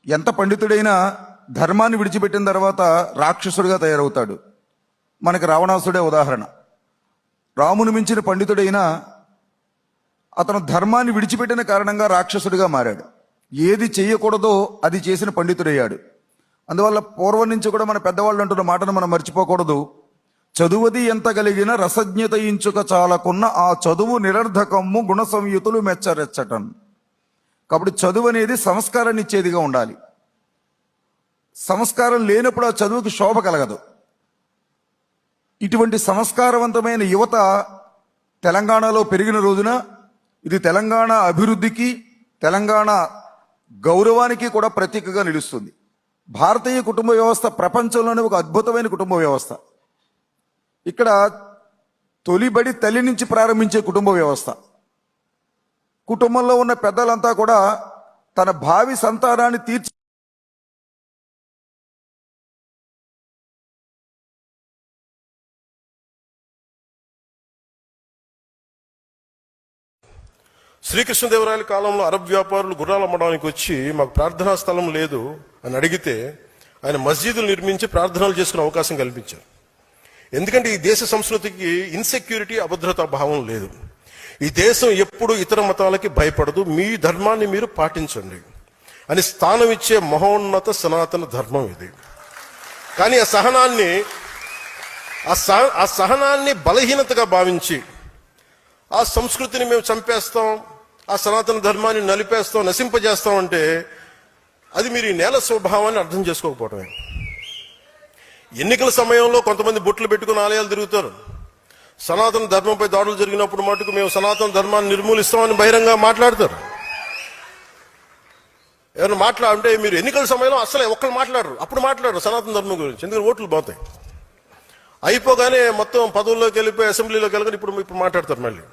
ఎంత పండితుడైనా ధర్మాన్ని విడిచిపెట్టిన తర్వాత రాక్షసుడిగా తయారవుతాడు. మనకి రావణాసుడే ఉదాహరణ. రాముని మించిన పండితుడైనా అతను ధర్మాన్ని విడిచిపెట్టిన కారణంగా రాక్షసుడిగా మారాడు. ఏది చేయకూడదో అది చేసిన పండితుడయ్యాడు. అందువల్ల పూర్వం నుంచి కూడా మన పెద్దవాళ్ళు అంటున్న మాటను మనం మర్చిపోకూడదు. చదువది ఎంత కలిగిన రసజ్ఞత ఇంచుక చాలకున్న ఆ చదువు నిరర్ధకమ్ము గుణ సంయుతులు మెచ్చరెచ్చటన్. కాబట్టి చదువు అనేది సంస్కారాన్ని ఇచ్చేదిగా ఉండాలి. సంస్కారం లేనప్పుడు ఆ చదువుకి శోభ కలగదు. ఇటువంటి సంస్కారవంతమైన యువత తెలంగాణలో పెరిగిన రోజున ఇది తెలంగాణ అభివృద్ధికి, తెలంగాణ గౌరవానికి కూడా ప్రతీకగా నిలుస్తుంది. భారతీయ కుటుంబ వ్యవస్థ ప్రపంచంలోనే ఒక అద్భుతమైన కుటుంబ వ్యవస్థ. ఇక్కడ తొలిబడి తల్లి నుంచి ప్రారంభించే కుటుంబ వ్యవస్థ. కుటుంబంలో ఉన్న పెద్దలంతా కూడా తన భావి సంతానాన్ని తీర్చి శ్రీకృష్ణదేవరాయల కాలంలో అరబ్ వ్యాపారులు గుర్రాలు అమ్మడానికి వచ్చి మాకు ప్రార్థనా స్థలం లేదు అని అడిగితే ఆయన మస్జిదులు నిర్మించి ప్రార్థనలు చేసుకునే అవకాశం కల్పించారు. ఎందుకంటే ఈ దేశ సంస్కృతికి ఇన్సెక్యూరిటీ, అభద్రతా భావం లేదు. ఈ దేశం ఎప్పుడు ఇతర మతాలకి భయపడదు, మీ ధర్మాన్ని మీరు పాటించండి అని స్థానం ఇచ్చే మహోన్నత సనాతన ధర్మం ఇది. కానీ ఆ సహనాన్ని బలహీనతగా భావించి ఆ సంస్కృతిని మేము చంపేస్తాం, ఆ సనాతన ధర్మాన్ని నలిపేస్తాం, నశింపజేస్తాం అంటే అది మీరు ఈ నేల స్వభావాన్ని అర్థం చేసుకోకపోవటమే. ఎన్నికల సమయంలో కొంతమంది బొట్లు పెట్టుకుని ఆలయాలు తిరుగుతారు. సనాతన ధర్మంపై దాడులు జరిగినప్పుడు మటుకు మేము సనాతన ధర్మాన్ని నిర్మూలిస్తామని బహిరంగ మాట్లాడతారు. ఎవరైనా అంటే మీరు ఎన్నికల సమయంలో అసలు ఒక్కరు మాట్లాడరు, అప్పుడు మాట్లాడరు సనాతన ధర్మం గురించి. ఎందుకంటే ఓట్లు పోతాయి. అయిపోగానే మొత్తం పదవుల్లోకి వెళ్ళిపోయి అసెంబ్లీలోకి వెళ్ళగానే ఇప్పుడు మాట్లాడతారు మళ్ళీ.